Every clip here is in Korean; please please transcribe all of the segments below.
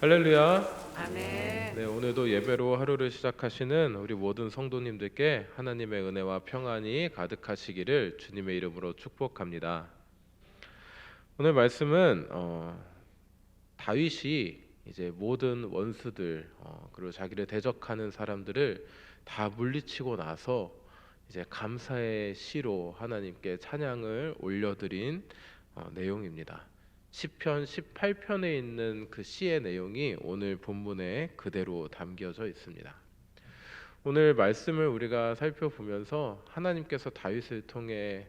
할렐루야. 아멘. 네, 오늘도 예배로 하루를 시작하시는 우리 모든 성도님들께 하나님의 은혜와 평안이 가득하시기를 주님의 이름으로 축복합니다. 오늘 말씀은 다윗이 이제 모든 원수들 그리고 자기를 대적하는 사람들을 다 물리치고 나서 이제 감사의 시로 하나님께 찬양을 올려드린 내용입니다. 시편 18편에 있는 그 시의 내용이 오늘 본문에 그대로 담겨져 있습니다. 오늘 말씀을 우리가 살펴보면서 하나님께서 다윗을 통해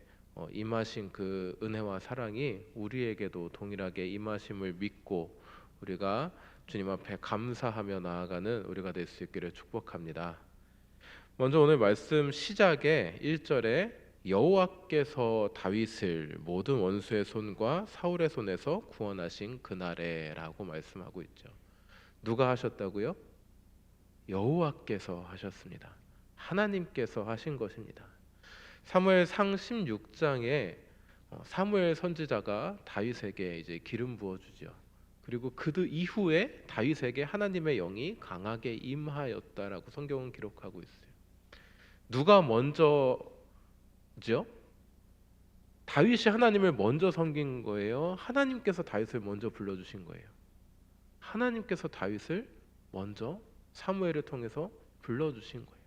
임하신 그 은혜와 사랑이 우리에게도 동일하게 임하심을 믿고 우리가 주님 앞에 감사하며 나아가는 우리가 될 수 있기를 축복합니다. 먼저 오늘 말씀 시작에 1절에 여호와께서 다윗을 모든 원수의 손과 사울의 손에서 구원하신 그날에라고 말씀하고 있죠. 누가 하셨다고요? 여호와께서 하셨습니다. 하나님께서 하신 것입니다. 사무엘상 16장에 사무엘 선지자가 다윗에게 이제 기름 부어 주죠. 그리고 그 이후에 다윗에게 하나님의 영이 강하게 임하였다라고 성경은 기록하고 있어요. 누가 먼저죠? 다윗이 하나님을 먼저 섬긴 거예요? 하나님께서 다윗을 먼저 불러주신 거예요? 하나님께서 다윗을 먼저 사무엘을 통해서 불러주신 거예요.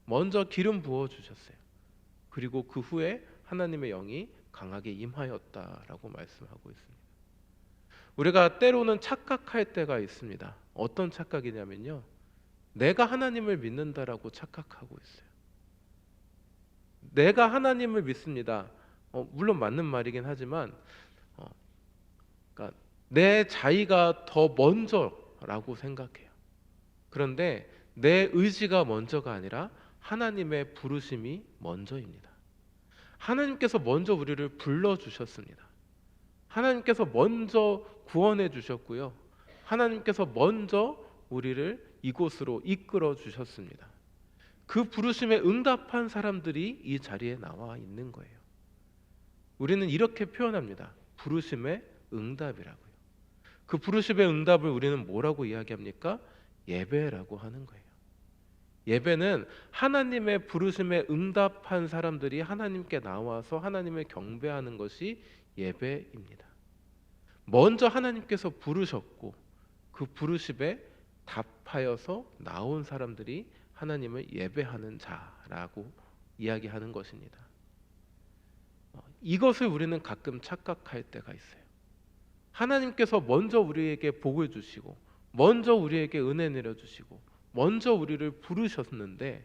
먼저 기름 부어주셨어요. 그리고 그 후에 하나님의 영이 강하게 임하였다라고 말씀하고 있습니다. 우리가 때로는 착각할 때가 있습니다. 어떤 착각이냐면요, 내가 하나님을 믿는다라고 착각하고 있어요. 내가 하나님을 믿습니다. 물론 맞는 말이긴 하지만 그러니까 내 자의가 더 먼저라고 생각해요. 그런데 내 의지가 먼저가 아니라 하나님의 부르심이 먼저입니다. 하나님께서 먼저 우리를 불러주셨습니다. 하나님께서 먼저 구원해 주셨고요. 하나님께서 먼저 우리를 이곳으로 이끌어 주셨습니다. 그 부르심에 응답한 사람들이 이 자리에 나와 있는 거예요. 우리는 이렇게 표현합니다. 부르심의 응답이라고요. 그 부르심의 응답을 우리는 뭐라고 이야기합니까? 예배라고 하는 거예요. 예배는 하나님의 부르심에 응답한 사람들이 하나님께 나와서 하나님을 경배하는 것이 예배입니다. 먼저 하나님께서 부르셨고 그 부르심에 답하여서 나온 사람들이 하나님을 예배하는 자라고 이야기하는 것입니다. 이것을 우리는 가끔 착각할 때가 있어요. 하나님께서 먼저 우리에게 복을 주시고 먼저 우리에게 은혜 내려주시고 먼저 우리를 부르셨는데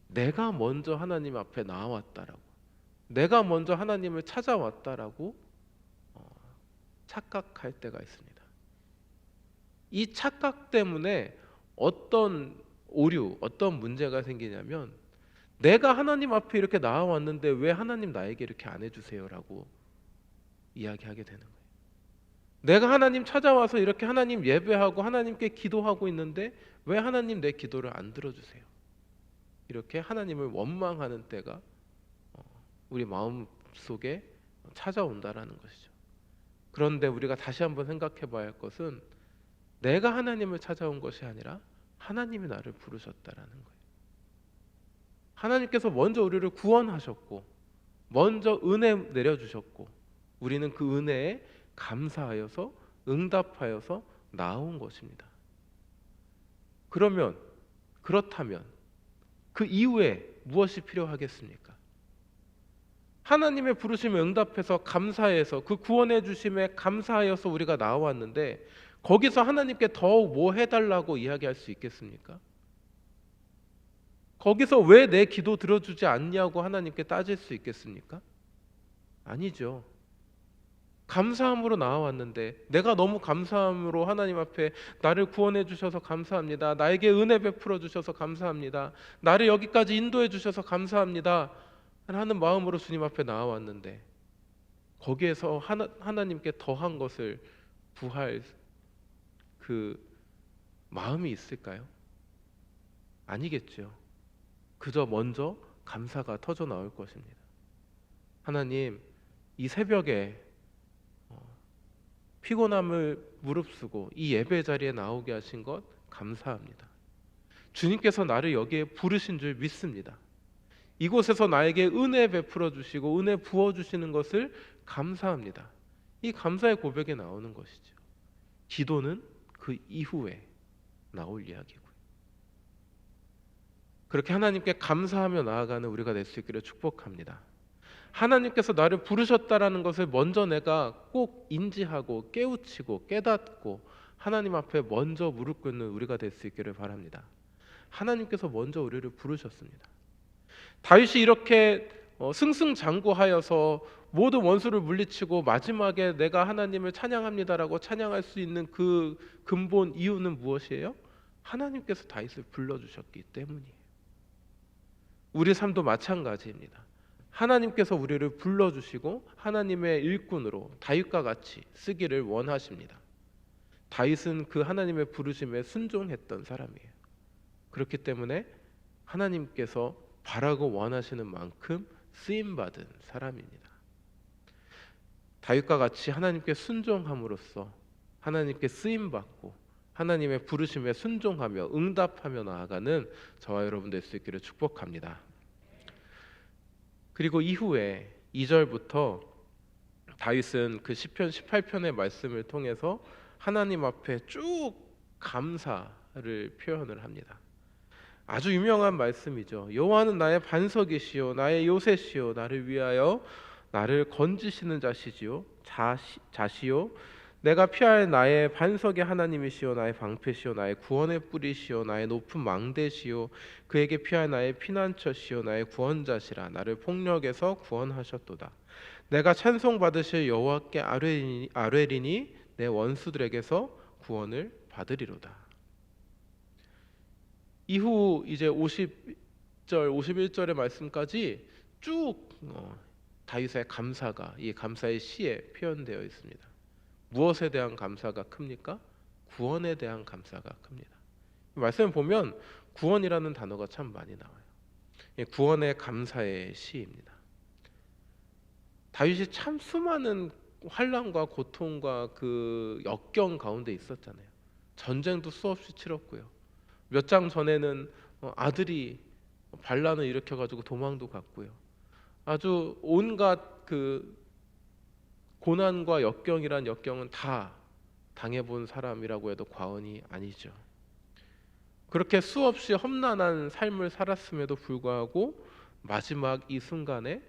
내가 먼저 하나님 앞에 나왔다라고, 내가 먼저 하나님을 찾아왔다라고 착각할 때가 있습니다. 이 착각 때문에 어떤 오류, 어떤 문제가 생기냐면 내가 하나님 앞에 이렇게 나와왔는데 왜 하나님 나에게 이렇게 안 해주세요라고 이야기하게 되는 거예요. 내가 하나님 찾아와서 이렇게 하나님 예배하고 하나님께 기도하고 있는데 왜 하나님 내 기도를 안 들어주세요? 이렇게 하나님을 원망하는 때가 우리 마음 속에 찾아온다라는 것이죠. 그런데 우리가 다시 한번 생각해 봐야 할 것은 내가 하나님을 찾아온 것이 아니라 하나님이 나를 부르셨다라는 거예요. 하나님께서 먼저 우리를 구원하셨고 먼저 은혜 내려주셨고 우리는 그 은혜에 감사하여서 응답하여서 나온 것입니다. 그렇다면 그 이후에 무엇이 필요하겠습니까? 하나님의 부르심에 응답해서 감사해서 그 구원해 주심에 감사하여서 우리가 나왔는데 거기서 하나님께 더욱 뭐 해달라고 이야기할 수 있겠습니까? 거기서 왜 내 기도 들어주지 않냐고 하나님께 따질 수 있겠습니까? 아니죠. 감사함으로 나와왔는데 내가 너무 감사함으로 하나님 앞에 나를 구원해 주셔서 감사합니다. 나에게 은혜 베풀어 주셔서 감사합니다. 나를 여기까지 인도해 주셔서 감사합니다. 하는 마음으로 주님 앞에 나와왔는데 거기에서 하나님께 더한 것을 구할 그 마음이 있을까요? 아니겠죠. 그저 먼저 감사가 터져 나올 것입니다. 하나님, 이 새벽에 피곤함을 무릅쓰고 이 예배 자리에 나오게 하신 것 감사합니다. 주님께서 나를 여기에 부르신 줄 믿습니다. 이곳에서 나에게 은혜 베풀어 주시고 은혜 부어 주시는 것을 감사합니다. 이 감사의 고백에 나오는 것이죠. 기도는 그 이후에 나올 이야기고요. 그렇게 하나님께 감사하며 나아가는 우리가 될 수 있기를 축복합니다. 하나님께서 나를 부르셨다라는 것을 먼저 내가 꼭 인지하고 깨우치고 깨닫고 하나님 앞에 먼저 무릎 꿇는 우리가 될 수 있기를 바랍니다. 하나님께서 먼저 우리를 부르셨습니다. 다윗이 이렇게 승승장구하여서 모든 원수를 물리치고 마지막에 내가 하나님을 찬양합니다라고 찬양할 수 있는 그 근본 이유는 무엇이에요? 하나님께서 다윗을 불러주셨기 때문이에요. 우리 삶도 마찬가지입니다. 하나님께서 우리를 불러주시고 하나님의 일꾼으로 다윗과 같이 쓰기를 원하십니다. 다윗은 그 하나님의 부르심에 순종했던 사람이에요. 그렇기 때문에 하나님께서 바라고 원하시는 만큼 쓰임받은 사람입니다. 다윗과 같이 하나님께 순종함으로써 하나님께 쓰임받고 하나님의 부르심에 순종하며 응답하며 나아가는 저와 여러분 될 수 있기를 축복합니다. 그리고 이후에 2절부터 다윗은 그 시편 18편의 말씀을 통해서 하나님 앞에 쭉 감사를 표현을 합니다. 아주 유명한 말씀이죠. 여호와는 나의 반석이시요 나의 요새시요 나를 위하여 나를 건지시는 자시요 내가 피할 나의 반석의 하나님이시요 나의 방패시요 나의 구원의 뿌리시요 나의 높은 망대시요 그에게 피할 나의 피난처시요 나의 구원자시라 나를 폭력에서 구원하셨도다. 내가 찬송받으실 여호와께 아뢰리니 내 원수들에게서 구원을 받으리로다. 이후 이제 50절, 51절의 말씀까지 쭉 다윗의 감사가 이 감사의 시에 표현되어 있습니다. 무엇에 대한 감사가 큽니까? 구원에 대한 감사가 큽니다. 말씀을 보면 구원이라는 단어가 참 많이 나와요. 구원의 감사의 시입니다. 다윗이 참 수많은 환난과 고통과 그 역경 가운데 있었잖아요. 전쟁도 수없이 치렀고요. 몇 장 전에는 아들이 반란을 일으켜가지고 도망도 갔고요. 아주 온갖 그 고난과 역경이란 역경은 다 당해본 사람이라고 해도 과언이 아니죠. 그렇게 수없이 험난한 삶을 살았음에도 불구하고 마지막 이 순간에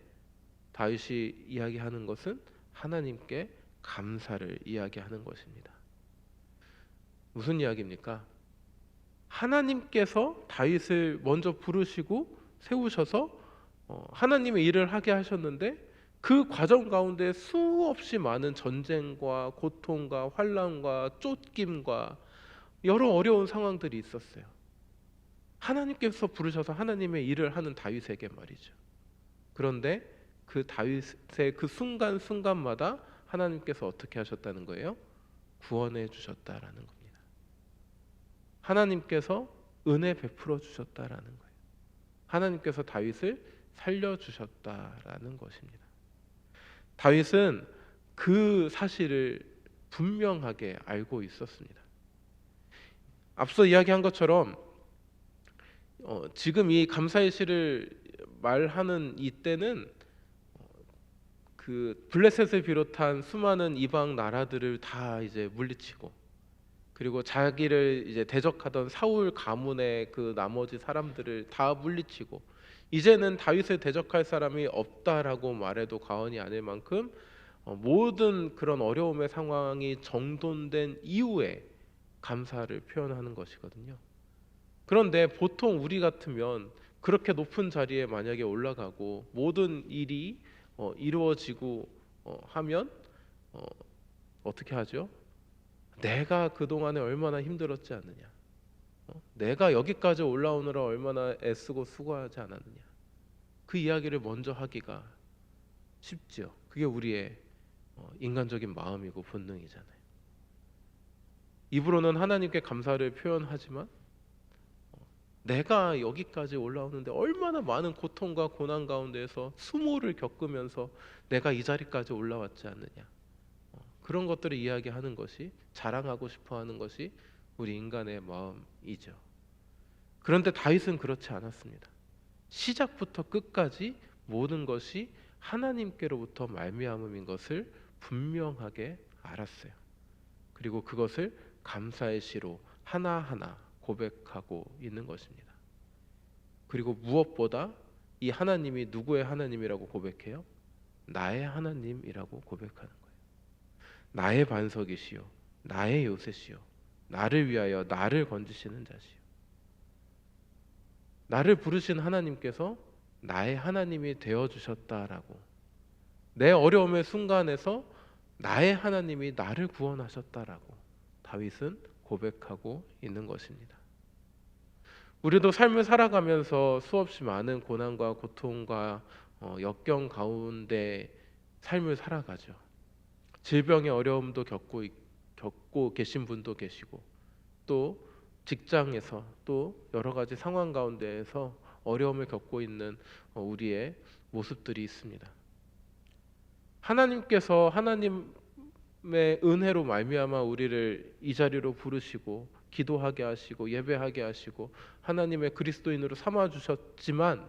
다윗이 이야기하는 것은 하나님께 감사를 이야기하는 것입니다. 무슨 이야기입니까? 하나님께서 다윗을 먼저 부르시고 세우셔서 하나님의 일을 하게 하셨는데 그 과정 가운데 수없이 많은 전쟁과 고통과 환난과 쫓김과 여러 어려운 상황들이 있었어요. 하나님께서 부르셔서 하나님의 일을 하는 다윗에게 말이죠. 그런데 그 다윗의 그 순간순간마다 하나님께서 어떻게 하셨다는 거예요? 구원해 주셨다라는 겁니다. 하나님께서 은혜 베풀어 주셨다라는 거예요. 하나님께서 다윗을 살려주셨다라는 것입니다. 다윗은 그 사실을 분명하게 알고 있었습니다. 앞서 이야기한 것처럼 지금 이 감사의 시를 말하는 이때는 그 블레셋을 비롯한 수많은 이방 나라들을 다 이제 물리치고 그리고 자기를 이제 대적하던 사울 가문의 그 나머지 사람들을 다 물리치고 이제는 다윗을 대적할 사람이 없다라고 말해도 과언이 아닐 만큼 모든 그런 어려움의 상황이 정돈된 이후에 감사를 표현하는 것이거든요. 그런데 보통 우리 같으면 그렇게 높은 자리에 만약에 올라가고 모든 일이 이루어지고 하면 어떻게 하죠? 내가 그동안에 얼마나 힘들었지 않느냐, 내가 여기까지 올라오느라 얼마나 애쓰고 수고하지 않았느냐, 그 이야기를 먼저 하기가 쉽죠. 그게 우리의 인간적인 마음이고 본능이잖아요. 입으로는 하나님께 감사를 표현하지만 내가 여기까지 올라오는데 얼마나 많은 고통과 고난 가운데에서 수모를 겪으면서 내가 이 자리까지 올라왔지 않느냐, 그런 것들을 이야기하는 것이, 자랑하고 싶어 하는 것이 우리 인간의 마음이죠. 그런데 다윗은 그렇지 않았습니다. 시작부터 끝까지 모든 것이 하나님께로부터 말미암음인 것을 분명하게 알았어요. 그리고 그것을 감사의 시로 하나하나 고백하고 있는 것입니다. 그리고 무엇보다 이 하나님이 누구의 하나님이라고 고백해요? 나의 하나님이라고 고백하는 거예요. 나의 반석이시요, 나의 요새시요, 나를 위하여 나를 건지시는 자시요. 나를 부르신 하나님께서 나의 하나님이 되어주셨다라고, 내 어려움의 순간에서 나의 하나님이 나를 구원하셨다라고 다윗은 고백하고 있는 것입니다. 우리도 삶을 살아가면서 수없이 많은 고난과 고통과 역경 가운데 삶을 살아가죠. 질병의 어려움도 겪고 계신 분도 계시고, 또 직장에서 또 여러 가지 상황 가운데에서 어려움을 겪고 있는 우리의 모습들이 있습니다. 하나님께서 하나님의 은혜로 말미암아 우리를 이 자리로 부르시고 기도하게 하시고 예배하게 하시고 하나님의 그리스도인으로 삼아 주셨지만,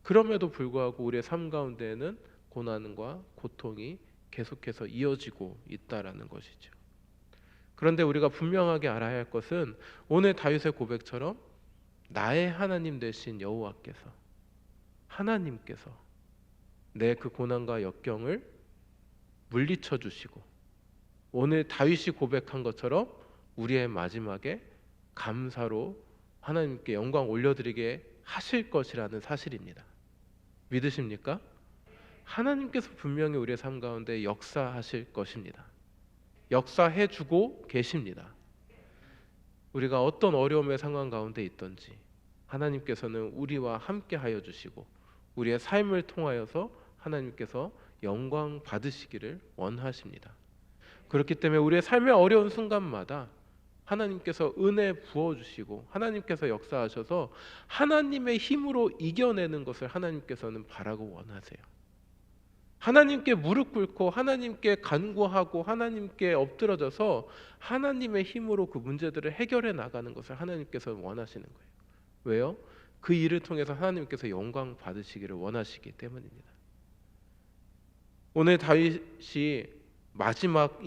그럼에도 불구하고 우리의 삶 가운데에는 고난과 고통이 계속해서 이어지고 있다라는 것이죠. 그런데 우리가 분명하게 알아야 할 것은, 오늘 다윗의 고백처럼 나의 하나님 되신 여호와께서, 하나님께서 내 그 고난과 역경을 물리쳐 주시고, 오늘 다윗이 고백한 것처럼 우리의 마지막에 감사로 하나님께 영광 올려드리게 하실 것이라는 사실입니다. 믿으십니까? 하나님께서 분명히 우리의 삶 가운데 역사하실 것입니다. 역사해주고 계십니다. 우리가 어떤 어려움의 상황 가운데 있든지 하나님께서는 우리와 함께 하여 주시고, 우리의 삶을 통하여서 하나님께서 영광 받으시기를 원하십니다. 그렇기 때문에 우리의 삶의 어려운 순간마다 하나님께서 은혜 부어주시고 하나님께서 역사하셔서 하나님의 힘으로 이겨내는 것을 하나님께서는 바라고 원하세요. 하나님께 무릎 꿇고 하나님께 간구하고 하나님께 엎드러져서 하나님의 힘으로 그 문제들을 해결해 나가는 것을 하나님께서 원하시는 거예요. 왜요? 그 일을 통해서 하나님께서 영광 받으시기를 원하시기 때문입니다. 오늘 다윗이 마지막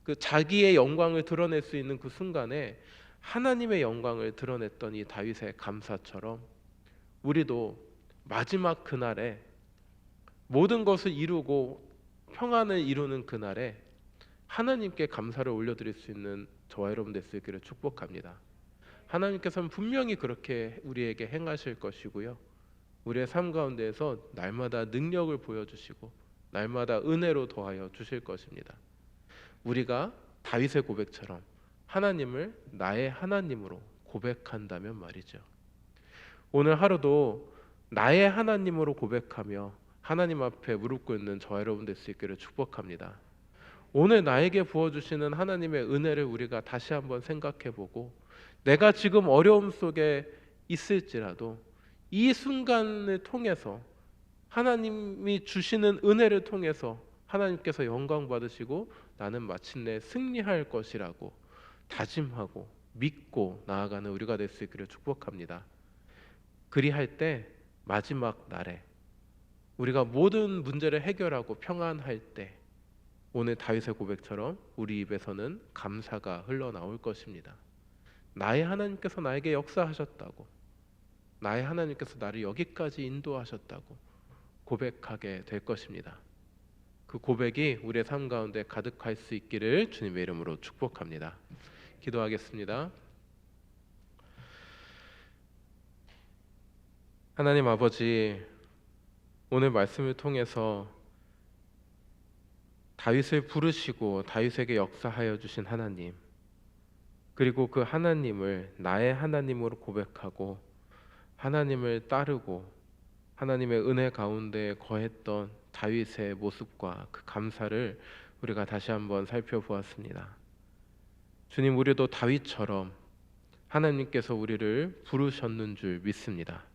그 자기의 영광을 드러낼 수 있는 그 순간에 하나님의 영광을 드러냈던 이 다윗의 감사처럼, 우리도 마지막 그날에 모든 것을 이루고 평안을 이루는 그날에 하나님께 감사를 올려드릴 수 있는 저와 여러분 될 수 있기를 축복합니다. 하나님께서는 분명히 그렇게 우리에게 행하실 것이고요, 우리의 삶 가운데에서 날마다 능력을 보여주시고 날마다 은혜로 더하여 주실 것입니다. 우리가 다윗의 고백처럼 하나님을 나의 하나님으로 고백한다면 말이죠. 오늘 하루도 나의 하나님으로 고백하며 하나님 앞에 무릎 꿇는 저와 여러분 될 수 있기를 축복합니다. 오늘 나에게 부어주시는 하나님의 은혜를 우리가 다시 한번 생각해보고, 내가 지금 어려움 속에 있을지라도 이 순간을 통해서 하나님이 주시는 은혜를 통해서 하나님께서 영광 받으시고 나는 마침내 승리할 것이라고 다짐하고 믿고 나아가는 우리가 될 수 있기를 축복합니다. 그리할 때 마지막 날에 우리가 모든 문제를 해결하고 평안할 때, 오늘 다윗의 고백처럼 우리 입에서는 감사가 흘러나올 것입니다. 나의 하나님께서 나에게 역사하셨다고, 나의 하나님께서 나를 여기까지 인도하셨다고 고백하게 될 것입니다. 그 고백이 우리의 삶 가운데 가득할 수 있기를 주님의 이름으로 축복합니다. 기도하겠습니다. 하나님 아버지, 오늘 말씀을 통해서 다윗을 부르시고 다윗에게 역사하여 주신 하나님, 그리고 그 하나님을 나의 하나님으로 고백하고 하나님을 따르고 하나님의 은혜 가운데 거했던 다윗의 모습과 그 감사를 우리가 다시 한번 살펴보았습니다. 주님, 우리도 다윗처럼 하나님께서 우리를 부르셨는 줄 믿습니다.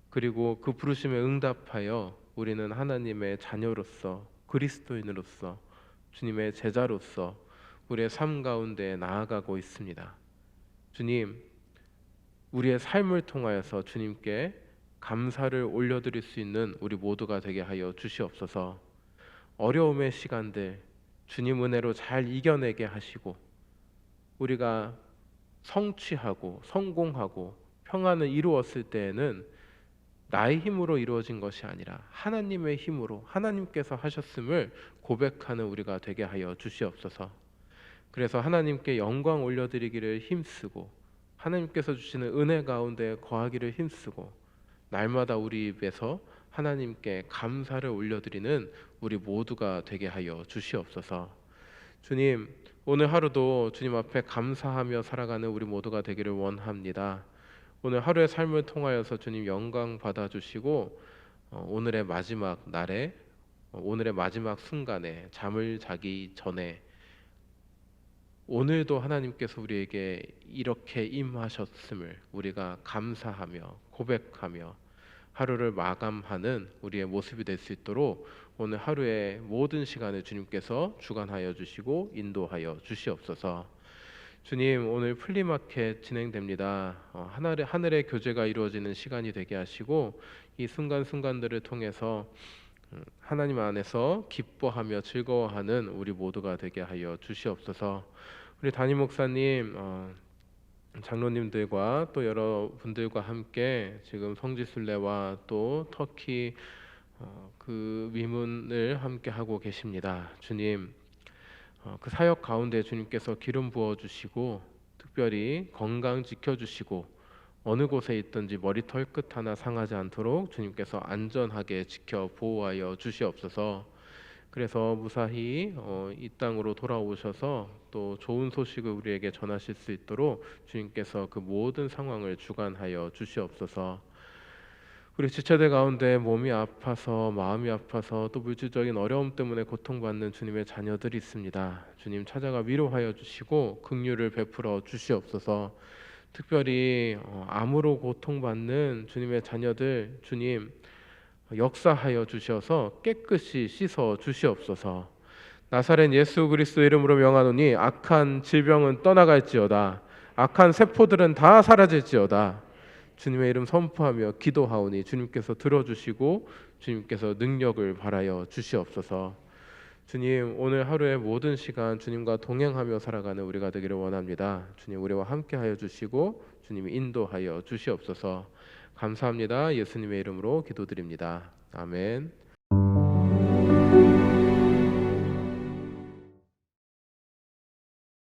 그리고 그 부르심에 응답하여 우리는 하나님의 자녀로서, 그리스도인으로서 주님의 제자로서 우리의 삶 가운데 나아가고 있습니다. 주님, 우리의 삶을 통하여서 주님께 감사를 올려드릴 수 있는 우리 모두가 되게 하여 주시옵소서. 어려움의 시간들 주님 은혜로 잘 이겨내게 하시고, 우리가 성취하고 성공하고 평안을 이루었을 때에는 나의 힘으로 이루어진 것이 아니라 하나님의 힘으로 하나님께서 하셨음을 고백하는 우리가 되게 하여 주시옵소서. 그래서 하나님께 영광 올려드리기를 힘쓰고, 하나님께서 주시는 은혜 가운데 거하기를 힘쓰고, 날마다 우리 입에서 하나님께 감사를 올려드리는 우리 모두가 되게 하여 주시옵소서. 주님, 오늘 하루도 주님 앞에 감사하며 살아가는 우리 모두가 되기를 원합니다. 오늘 하루의 삶을 통하여서 주님 영광 받아주시고, 오늘의 마지막 날에, 오늘의 마지막 순간에 잠을 자기 전에 오늘도 하나님께서 우리에게 이렇게 임하셨음을 우리가 감사하며 고백하며 하루를 마감하는 우리의 모습이 될 수 있도록 오늘 하루의 모든 시간을 주님께서 주관하여 주시고 인도하여 주시옵소서. 주님, 오늘 플리마켓 진행됩니다. 하늘의 교제가 이루어지는 시간이 되게 하시고, 이 순간순간들을 통해서 하나님 안에서 기뻐하며 즐거워하는 우리 모두가 되게 하여 주시옵소서. 우리 담임 목사님, 장로님들과 또 여러 분들과 함께 지금 성지순례와 또 터키 그 위문을 함께 하고 계십니다. 주님, 그 사역 가운데 주님께서 기름 부어 주시고 특별히 건강 지켜 주시고, 어느 곳에 있든지 머리털 끝 하나 상하지 않도록 주님께서 안전하게 지켜 보호하여 주시옵소서. 그래서 무사히 이 땅으로 돌아오셔서 또 좋은 소식을 우리에게 전하실 수 있도록 주님께서 그 모든 상황을 주관하여 주시옵소서. 우리 지체들 가운데 몸이 아파서 마음이 아파서 또 물질적인 어려움 때문에 고통받는 주님의 자녀들이 있습니다. 주님 찾아가 위로하여 주시고 긍휼을 베풀어 주시옵소서. 특별히 암으로 고통받는 주님의 자녀들, 주님 역사하여 주셔서 깨끗이 씻어 주시옵소서. 나사렛 예수 그리스도 이름으로 명하노니 악한 질병은 떠나갈지어다. 악한 세포들은 다 사라질지어다. 주님의 이름 선포하며 기도하오니 주님께서 들어주시고 주님께서 능력을 발하여 주시옵소서. 주님, 오늘 하루의 모든 시간 주님과 동행하며 살아가는 우리가 되기를 원합니다. 주님, 우리와 함께하여 주시고 주님이 인도하여 주시옵소서. 감사합니다. 예수님의 이름으로 기도드립니다. 아멘.